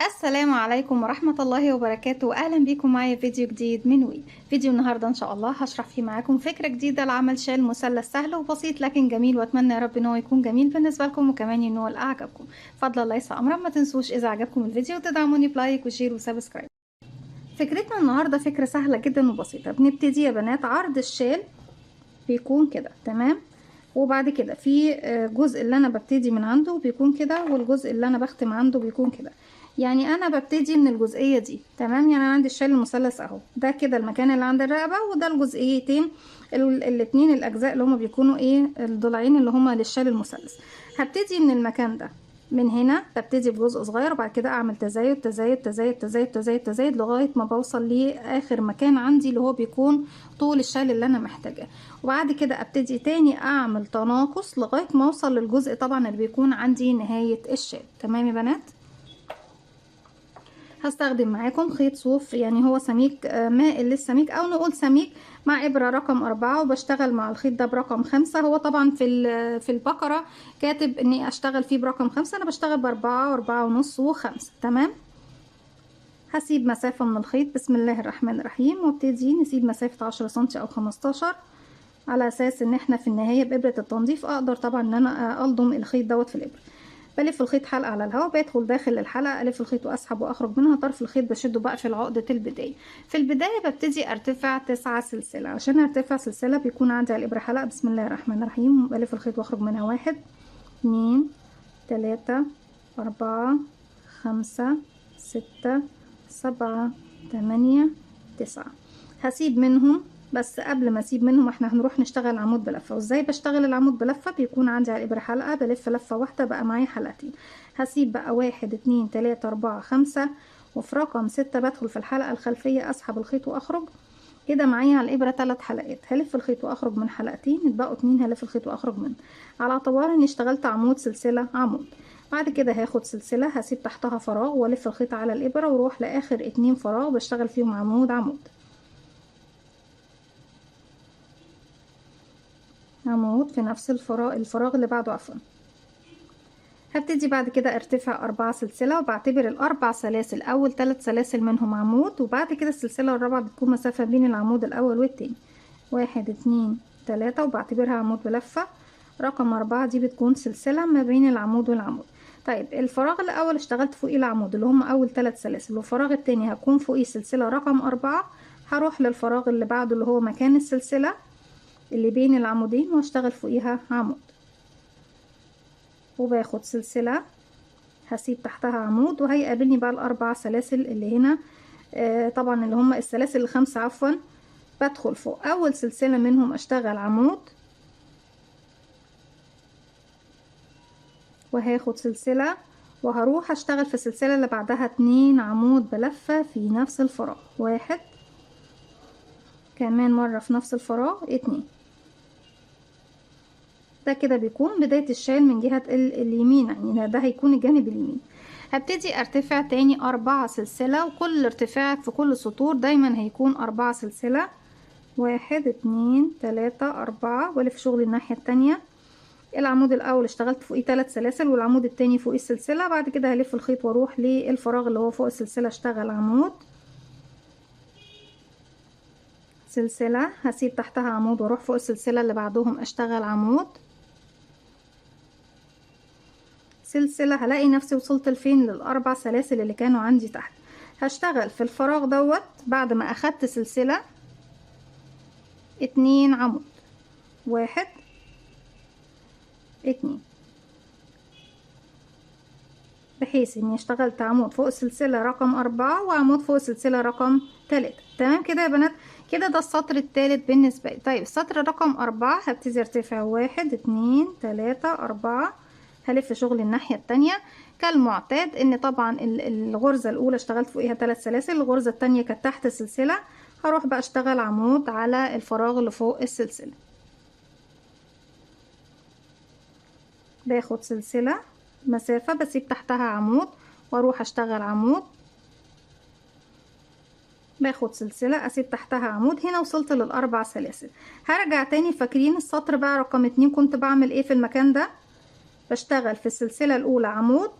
السلام عليكم ورحمة الله وبركاته. أهلا بيكم معايا فيديو جديد من وي. فيديو النهاردة إن شاء الله هشرح فيه معاكم فكرة جديدة لعمل شال مثلث سهل وبسيط لكن جميل، وأتمنى يا رب إن هو يكون جميل بالنسبة لكم وكمان ينول أعجابكم. فضلا ليس أمرا، ما تنسوش إذا عجبكم الفيديو تدعموني بلايك وشير وسبسكرايب. فكرتنا النهاردة فكرة سهلة جدا وبسيطة. بنبتدي يا بنات عرض الشال بيكون كده تمام، وبعد كده في جزء اللي انا ببتدي من عنده بيكون كده، والجزء اللي انا بختم عنده بيكون كده. يعني انا ببتدي من الجزئيه دي تمام. يعني انا عندي الشال المثلث اهو، ده كده المكان اللي عند الرقبه، وده الجزئيتين الاتنين الاجزاء اللي هما بيكونوا ايه، الضلعين اللي هما للشال المثلث. هبتدي من المكان ده، من هنا ببتدي بجزء صغير، وبعد كده اعمل تزايد تزايد تزايد تزايد تزايد تزايد لغايه ما بوصل لاخر مكان عندي اللي هو بيكون طول الشال اللي انا محتاجاه. وبعد كده ابتدي تاني اعمل تناقص لغايه ما اوصل للجزء طبعا اللي بيكون عندي نهايه الشال. تمام يا بنات؟ هستخدم معاكم خيط صوف، يعني هو سميك مائل للسميك، او نقول سميك، مع ابرة رقم 4، وبشتغل مع الخيط ده برقم 5. هو طبعا في البقرة كاتب اني اشتغل فيه برقم 5، انا بشتغل ب4 و4.5 و5. تمام. هسيب مسافة من الخيط بسم الله الرحمن الرحيم، وابتدي نسيب مسافة 10 سنتي او 15، على اساس ان احنا في النهاية بإبرة التنظيف اقدر طبعا ان انا الضم الخيط دوت في الإبرة. بلف الخيط حلقة على الهواء، بدخل داخل الحلقة، ألف الخيط وأسحب وأخرج منها. طرف الخيط بشده بقفل عقدة البداية. في البداية ببتدي أرتفع 9 سلسلة. عشان أرتفع سلسلة بيكون عندي على الإبرة حلقة بسم الله الرحمن الرحيم، بلف الخيط وأخرج منها 1 2 3 4 5 6 7 8 9. هسيب منهم، بس قبل ما اسيب منهم احنا هنروح نشتغل عمود بلفه. وازاي بشتغل العمود بلفه؟ بيكون عندي على الابره حلقه، بلف لفه واحده بقى معايا حلقتين. هسيب بقى 1 2 3 4 5، وفي رقم 6 بدخل في الحلقه الخلفيه، اسحب الخيط واخرج. كده معايا على الابره 3 حلقات. هلف الخيط واخرج من حلقتين، يتبقوا 2 هلف الخيط واخرج منه، على اعتبار اني اشتغلت عمود سلسله عمود. بعد كده هاخد سلسله، هسيب تحتها فراغ، والف الخيط على الابره واروح لاخر 2 فراغ بشتغل فيهم عمود عمود عمود في نفس الفراغ اللي بعده عفوا. هبتدي بعد كده ارتفع 4 سلسلة، وبعتبر الأربع سلاسل أول 3 سلاسل منهم عمود، وبعد كده السلسلة الرابعة بتكون مسافة بين العمود الأول والتاني. 1 2 3، وبعتبرها عمود بلفة. رقم 4 دي بتكون سلسلة ما بين العمود والعمود. طيب الفراغ الأول اشتغلت فوقيه العمود اللي هم أول 3 سلاسل، والفراغ التاني هكون فوقيه سلسلة رقم 4. هروح للفراغ اللي بعده اللي هو مكان السلسلة اللي بين العمودين، واشتغل فوقيها عمود، وباخد سلسلة، هسيب تحتها عمود، وهيقابلني بقى الأربع سلاسل اللي هنا. طبعا اللي هم السلاسل الخمسة عفوا. بدخل فوق أول سلسلة منهم أشتغل عمود، وهاخد سلسلة، وهروح أشتغل في السلسلة اللي بعدها 2 عمود بلفة في نفس الفراغ. 1 كمان مرة في نفس الفراغ 2. ده كده بيكون بداية الشال من جهة اليمين، يعني ده هيكون الجانب اليمين. هبتدي ارتفع تاني 4 سلسلة، وكل ارتفاع في كل سطور دايما هيكون 4 سلسلة. 1 2 3 4، والف شغلي الناحية التانية. العمود الاول اشتغلت فوقيه 3 سلاسل، والعمود التاني فوقيه السلسلة. بعد كده هلف الخيط واروح للفراغ اللي هو فوق السلسلة، اشتغل عمود سلسلة، هسيب تحتها عمود واروح فوق السلسلة اللي بعدهم اشتغل عمود سلسلة. هلاقي نفسي وصلت لفين؟ للأربع سلاسل اللي كانوا عندي تحت. هشتغل في الفراغ دوت بعد ما أخدت سلسلة 2 عمود. 1 2، بحيث اني اشتغلت عمود فوق السلسلة رقم 4 وعمود فوق السلسلة رقم 3. تمام كده يا بنات؟ كده ده السطر الثالث بالنسبة لي. طيب السطر رقم 4 هبتدي ارتفع 1 2 3 4، هلف شغل الناحية التانية كالمعتاد. ان طبعا الغرزة الاولى اشتغلت فوقيها 3 سلاسل، الغرزة التانية كانت تحت السلسلة. هروح بقى اشتغل عمود على الفراغ اللي فوق السلسلة، باخد سلسلة مسافة بسيب تحتها عمود، واروح اشتغل عمود، باخد سلسلة اسيب تحتها عمود. هنا وصلت للأربع سلاسل. هرجع تاني. فاكرين السطر بقى رقم 2 كنت بعمل ايه في المكان ده؟ بشتغل في السلسلة الأولى عمود،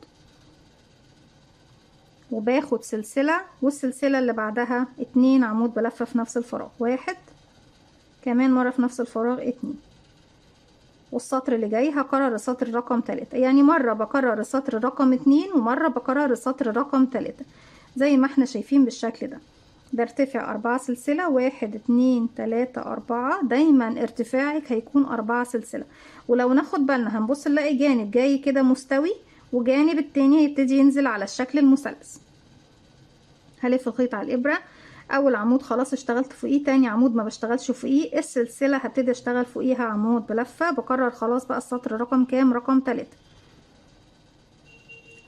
وباخد سلسلة، والسلسلة اللي بعدها 2 عمود بلفة في نفس الفراغ، 1 كمان مرة في نفس الفراغ 2. والسطر اللي جاي هكرر السطر رقم 3، يعني مرة بكرر السطر رقم 2 ومرة بكرر السطر رقم 3 زي ما احنا شايفين بالشكل ده. برتفع 4 سلسلة، 1 2 3 4، دايما ارتفاعك هيكون 4 سلسلة. ولو ناخد بالنا هنبص نلاقي جانب جاي كده مستوي، وجانب التاني هيبتدي ينزل على الشكل المثلث. هلف الخيط على الإبرة، اول عمود خلاص اشتغلت فوقيه، تاني عمود ما بشتغلش فوقيه، السلسلة هبتدي اشتغل فوقيها عمود بلفة، بكرر خلاص بقى السطر رقم كام؟ رقم 3.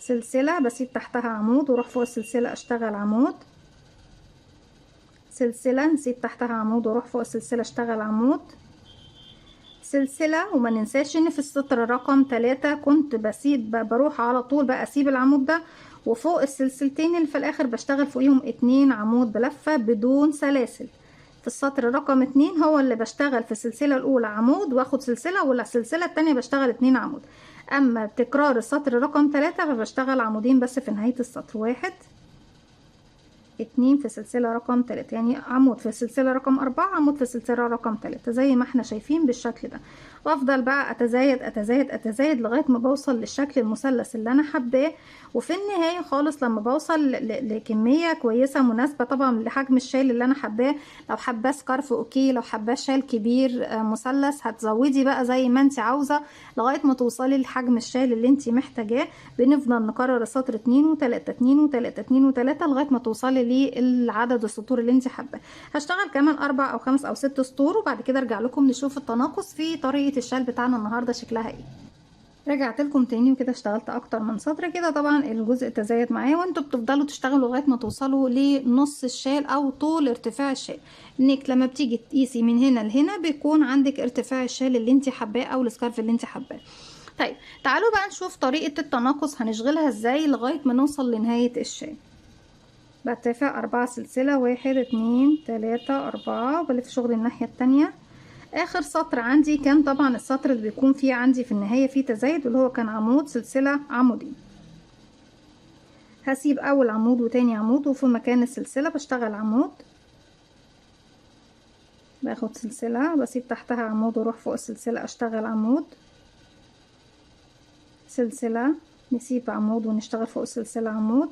سلسلة بسيب تحتها عمود واروح فوق السلسلة اشتغل عمود، سلسلة نسيب تحتها عمود واروح فوق السلسلة اشتغل عمود، سلسلة. وما ننساش ان في السطر رقم 3 كنت بروح على طول بقى اسيب العمود ده، وفوق السلسلتين اللي في الاخر بشتغل فوقيهم 2 عمود بلفة بدون سلاسل. في السطر رقم 2 هو اللي بشتغل في السلسلة الاولى عمود واخد سلسلة، ولا السلسلة التانية بشتغل 2 عمود. اما تكرار السطر رقم 3 فبشتغل عمودين بس في نهاية السطر، 1 2 في سلسلة رقم 3، يعني عمود في السلسلة رقم 4، عمود في السلسلة رقم 3 زي ما احنا شايفين بالشكل ده. وافضل بقى اتزايد اتزايد اتزايد لغاية ما بوصل للشكل المثلث اللي انا حباه. وفي النهاية خالص لما بوصل لكمية كويسة مناسبة طبعا لحجم الشال اللي انا حباه، لو حباه سكارف اوكي، لو حباه شال كبير مثلث هتزودي بقى زي ما انت عاوزة لغاية ما توصلي لحجم الشال اللي انت محتاجاه. بنفضل نكرر السطر 2 و3 2 و3 2 و3 لغاية ما توصلي للعدد السطور اللي انت حباه. هشتغل كمان 4 أو 5 أو 6 سطور، وبعد كده ارجع لكم نشوف التناقص في طريقة الشال بتاعنا النهاردة شكلها ايه. رجعت لكم تاني وكده اشتغلت اكتر من سطر كده، طبعا الجزء تزايد معايا، وانتوا بتفضلوا تشتغلوا لغايه ما توصلوا لنص الشال او طول ارتفاع الشال. انك لما بتيجي تقيسي من هنا لهنا بيكون عندك ارتفاع الشال اللي انت حباه او السكارف اللي انت حباه. طيب تعالوا بقى نشوف طريقه التناقص هنشغلها ازاي لغايه ما نوصل لنهايه الشال. برتفع 4 سلسله، 1 2 3 4، وبلف شغل الناحيه التانية. اخر سطر عندي كان طبعا السطر اللي بيكون فيه عندي في النهاية فيه تزايد، اللي هو كان عمود سلسلة عمودين. هسيب اول عمود وتاني عمود، وفي مكان السلسلة بشتغل عمود، باخد سلسلة بسيب تحتها عمود واروح فوق السلسلة اشتغل عمود، سلسلة نسيب عمود ونشتغل فوق السلسلة عمود،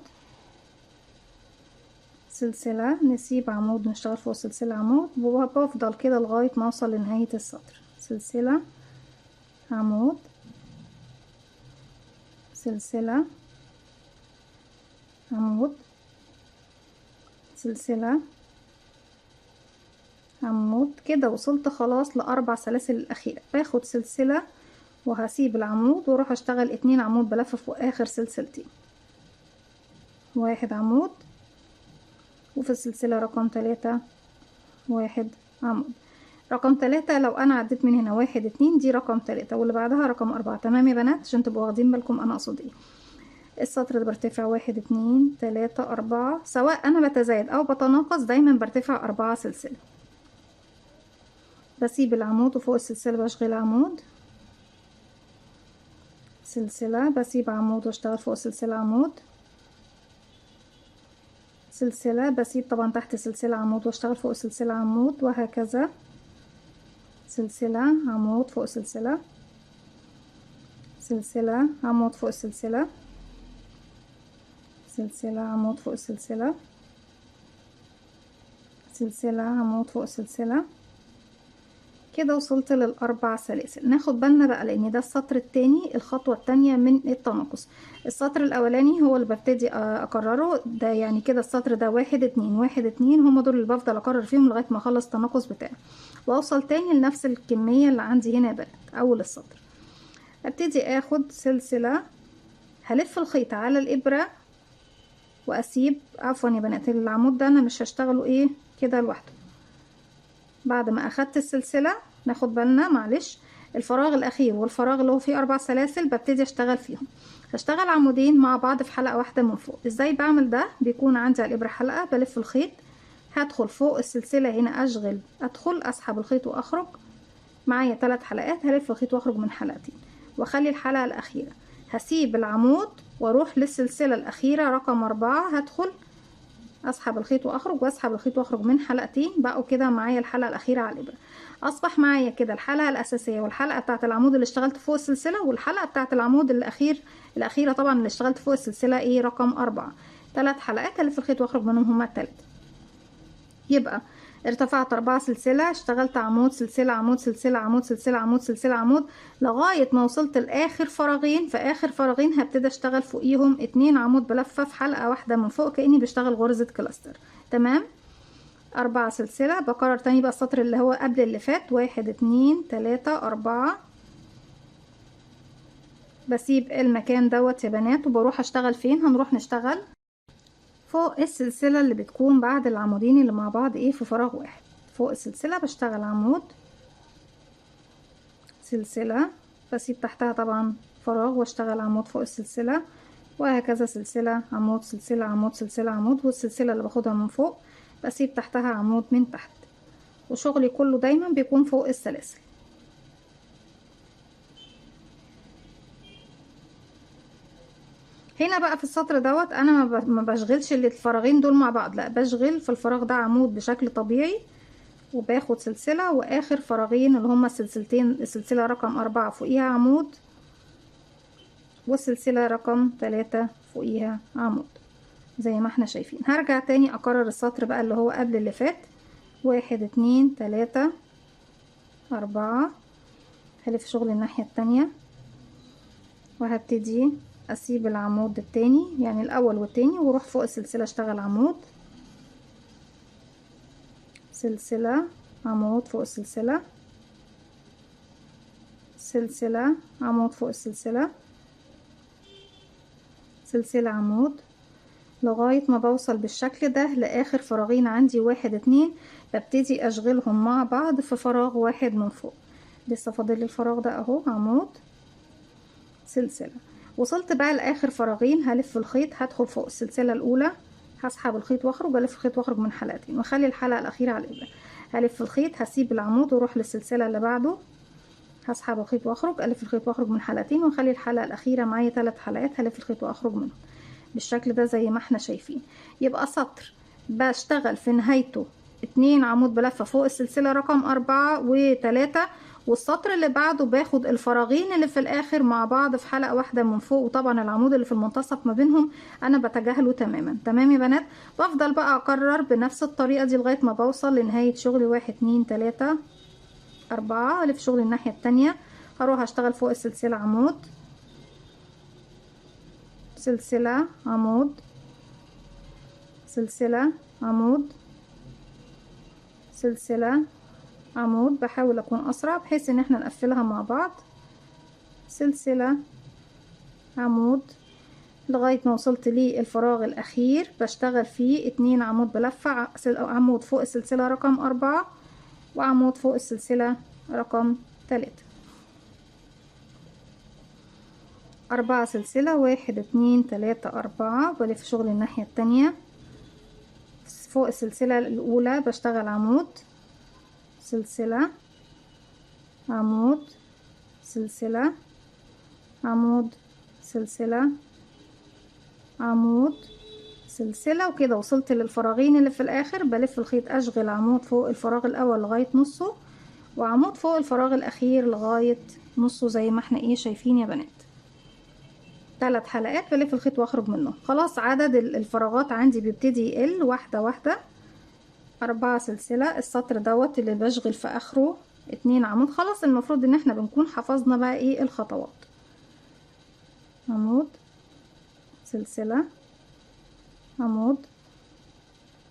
سلسلة نسيب عمود ونشتغل فوق السلسلة عمود، وبفضل كده لغاية ما اوصل لنهاية السطر. سلسلة عمود سلسلة عمود سلسلة عمود، كده وصلت خلاص ل4 سلاسل الأخيرة. باخد سلسلة وهسيب العمود واروح اشتغل 2 عمود بلف فوق آخر سلسلتين، 1 عمود، وفي السلسلة رقم 3 1 عمود. رقم 3 لو انا عديت من هنا 1 2 دي رقم 3، واللي بعدها رقم 4. تمام يا بنات عشان تبقوا واخدين بالكم انا اقصد ايه. السطر ده برتفع 1 2 3 4، سواء انا بتزايد او بتناقص دايما برتفع 4 سلسلة. بسيب العمود وفوق السلسلة بشغل عمود، سلسلة بسيب عمود واشتغل فوق السلسلة عمود، سلسلة بسيب طبعا تحت سلسلة عمود واشتغل فوق السلسلة عمود، وهكذا سلسلة عمود فوق سلسلة، سلسلة عمود فوق السلسلة، سلسلة عمود فوق السلسلة، سلسلة عمود فوق السلسلة. كده وصلت لل4 سلاسل. ناخد بالنا بقى لان ده السطر التاني، الخطوة التانية من التناقص. السطر الاولاني هو اللي ببتدي اكرره ده، يعني كده السطر ده 1 2 1 2 هما دول اللي بفضل اكرر فيهم لغاية ما اخلص التناقص بتاعي، واوصل تاني لنفس الكمية اللي عندي هنا بقى اول السطر. ابتدي اخد سلسلة، هلف الخيط على الابرة واسيب، عفوا يا بنات العمود ده انا مش هشتغله ايه كده لوحده. بعد ما اخدت السلسلة ناخد بالنا معلش الفراغ الاخير والفراغ اللي هو فيه 4 سلاسل ببتدي اشتغل فيهم. هشتغل عمودين مع بعض في حلقة واحدة من فوق. ازاي بعمل ده؟ بيكون عندي على الابرة حلقة، بلف الخيط، هدخل فوق السلسلة هنا اشغل، ادخل اسحب الخيط واخرج، معايا 3 حلقات، هلف الخيط واخرج من حلقتين واخلي الحلقة الاخيرة. هسيب العمود واروح للسلسلة الاخيرة رقم 4، هدخل اسحب الخيط واخرج واسحب الخيط واخرج من حلقتين، بقوا كده معايا الحلقة الاخيرة على الابرة. اصبح معايا كده الحلقة الاساسية والحلقة بتاعت العمود اللي اشتغلت فوق السلسلة، والحلقة بتاعت العمود الاخيرة طبعا اللي اشتغلت فوق السلسلة ايه رقم 4. 3 حلقات الف الخيط واخرج منهم هما التلاتة. يبقى ارتفعت 4 سلسلة، اشتغلت عمود سلسلة عمود سلسلة عمود سلسلة عمود سلسلة عمود لغاية ما وصلت لاخر فراغين. في اخر فراغين هبتدي اشتغل فوقيهم 2 عمود بلفة في حلقة واحدة من فوق، كأني بشتغل غرزة كلاستر. تمام. 4 سلسلة. بكرر تاني بقى السطر اللي هو قبل اللي فات، 1 2 3 4. بسيب المكان دوت يا بنات وبروح اشتغل فين؟ هنروح نشتغل فوق السلسلة اللي بتكون بعد العمودين اللي مع بعض ايه في فراغ واحد. فوق السلسلة بشتغل عمود سلسلة، بسيب تحتها طبعا فراغ واشتغل عمود فوق السلسلة، وهكذا سلسلة عمود سلسلة عمود سلسلة عمود، والسلسلة اللي باخدها من فوق بسيب تحتها عمود من تحت. وشغلي كله دايما بيكون فوق السلاسل. هنا بقى في السطر دوت انا ما بشغلش الفراغين دول مع بعض، لا بشغل في الفراغ ده عمود بشكل طبيعي، وباخد سلسلة واخر فراغين اللي هما السلسلتين، السلسلة رقم 4 فوقيها عمود، والسلسلة رقم 3 فوقيها عمود زي ما احنا شايفين. هرجع تاني اكرر السطر بقى اللي هو قبل اللي فات، 1 2 3 4. هلف شغل الناحية التانية وهبتدي اسيب العمود التاني يعني الاول والتاني، واروح فوق السلسلة اشتغل عمود سلسلة عمود فوق السلسلة سلسلة عمود فوق السلسلة سلسلة عمود، لغاية ما بوصل بالشكل ده لاخر فراغين عندي 1 2. ببتدي اشغلهم مع بعض في فراغ واحد من فوق. لسه فاضل الفراغ ده اهو، عمود سلسلة. وصلت بقى لاخر فراغين، هلف الخيط هدخل فوق السلسلة الاولى، هسحب الخيط واخرج، الف الخيط واخرج من حلقتين واخلي الحلقة الاخيرة على الابرة. هلف الخيط هسيب العمود واروح للسلسلة اللي بعده، هسحب الخيط واخرج، الف الخيط واخرج من حلقتين واخلي الحلقة الاخيرة معايا 3 حلقات، هلف الخيط واخرج منهم بالشكل ده زي ما احنا شايفين. يبقى سطر بشتغل في نهايته 2 عمود بلفة فوق السلسلة رقم 4 و3، والسطر اللي بعده باخد الفراغين اللي في الاخر مع بعض في حلقة واحدة من فوق، وطبعا العمود اللي في المنتصف ما بينهم انا بتجاهله تماما. تمام يا بنات. بفضل بقى اكرر بنفس الطريقة دي لغاية ما بوصل لنهاية شغلي. 1 2 3 4. الف شغل الناحية التانية، هروح اشتغل فوق السلسلة عمود سلسلة عمود سلسلة عمود سلسلة عمود. بحاول اكون اسرع بحيث ان احنا نقفلها مع بعض. سلسلة عمود لغاية ما وصلت للفراغ الاخير، بشتغل فيه 2 عمود بلفة، عمود فوق السلسلة رقم 4 وعمود فوق السلسلة رقم 3. 4 سلسلة، 1 2 3 4. بلف شغل الناحية التانية، فوق السلسلة الأولى بشتغل عمود سلسلة عمود سلسلة عمود سلسلة عمود سلسلة، وكده وصلت للفراغين اللي في الآخر. بلف الخيط أشغل عمود فوق الفراغ الأول لغاية نصه، وعمود فوق الفراغ الأخير لغاية نصه زي ما احنا شايفين يا بنات. 3 حلقات بلف الخيط واخرج منه. خلاص عدد الفراغات عندي بيبتدي يقل واحدة واحدة. 4 سلسلة. السطر دوت اللي بشغل في اخره 2 عمود. خلاص المفروض ان احنا بنكون حفظنا بقى الخطوات. عمود سلسلة عمود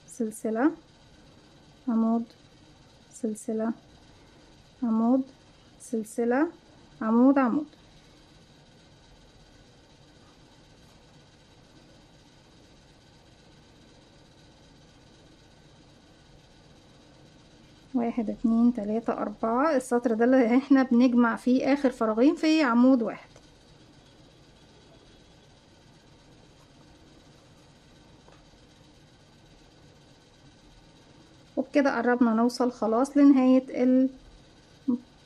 سلسلة عمود سلسلة عمود سلسلة عمود عمود. 1 2 3 4. السطر ده اللي احنا بنجمع فيه اخر فراغين في عمود واحد. وبكده قربنا نوصل خلاص لنهاية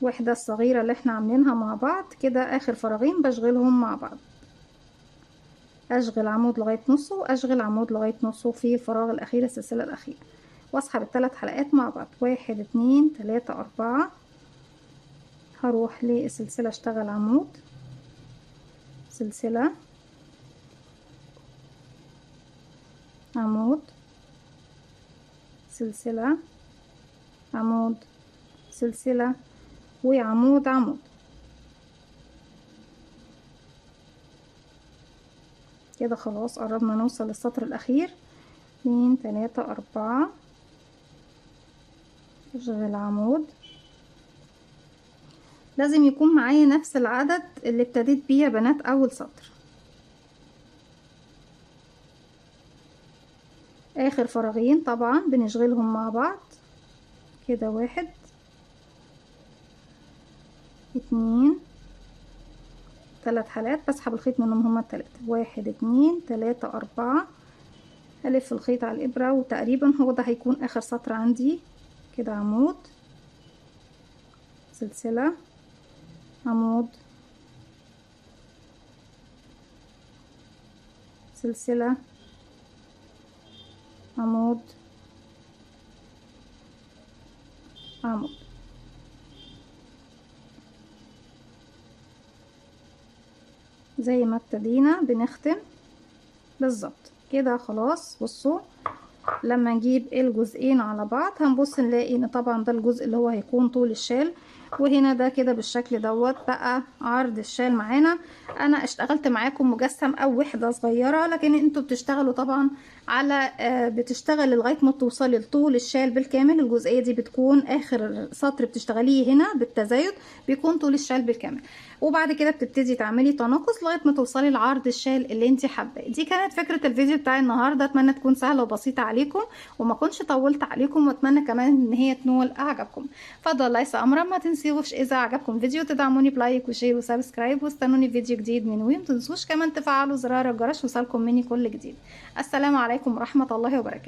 الوحدة الصغيرة اللي احنا عاملينها مع بعض. كده اخر فراغين بشغلهم مع بعض. اشغل عمود لغاية نصه واشغل عمود لغاية نصه في الفراغ الاخير، السلسلة الاخيرة، واسحب ال3 حلقات مع بعض. 1 2 3 4. هروح للسلسلة اشتغل عمود، سلسلة، عمود، سلسلة، عمود، سلسلة، وعمود عمود. كده خلاص قربنا نوصل للسطر الاخير. 2 3 4. اشغل عمود، لازم يكون معايا نفس العدد اللي ابتديت بيه يا بنات اول سطر. اخر فراغين طبعا بنشغلهم مع بعض كده. 1 2 3 حلقات، بسحب الخيط منهم هما ال3. 1 2 3 4. هلف الخيط على الابرة وتقريبا هو ده هيكون اخر سطر عندي. كده عمود، سلسلة، عمود، سلسلة، عمود، عمود. زي ما ابتدينا بنختم بالظبط كده. خلاص بصوا، لما نجيب الجزئين على بعض هنبص نلاقي ان طبعا ده الجزء اللي هو هيكون طول الشال، وهنا ده كده بالشكل دوت بقى عرض الشال معانا. انا اشتغلت معاكم مجسم او وحده صغيره، لكن انتوا بتشتغلوا طبعا على بتشتغل لغايه ما توصلي لطول الشال بالكامل. الجزئيه دي بتكون اخر سطر بتشتغليه هنا بالتزايد، بيكون طول الشال بالكامل، وبعد كده بتبتدي تعملي تناقص لغايه ما توصلي لعرض الشال اللي انت حباه. دي كانت فكره الفيديو بتاعي النهارده، اتمنى تكون سهله وبسيطه عليكم وما كنتش طولت عليكم، واتمنى كمان ان هي تنول اعجابكم. فضل ليس امرا، ما تنسوش اذا عجبكم فيديو تدعموني بلايك وشير وسبسكرايب، واستنوني فيديو جديد من وي. ما تنسوش كمان تفعلوا زرار الجرس يوصلكم مني كل جديد. السلام عليكم ورحمه الله وبركاته.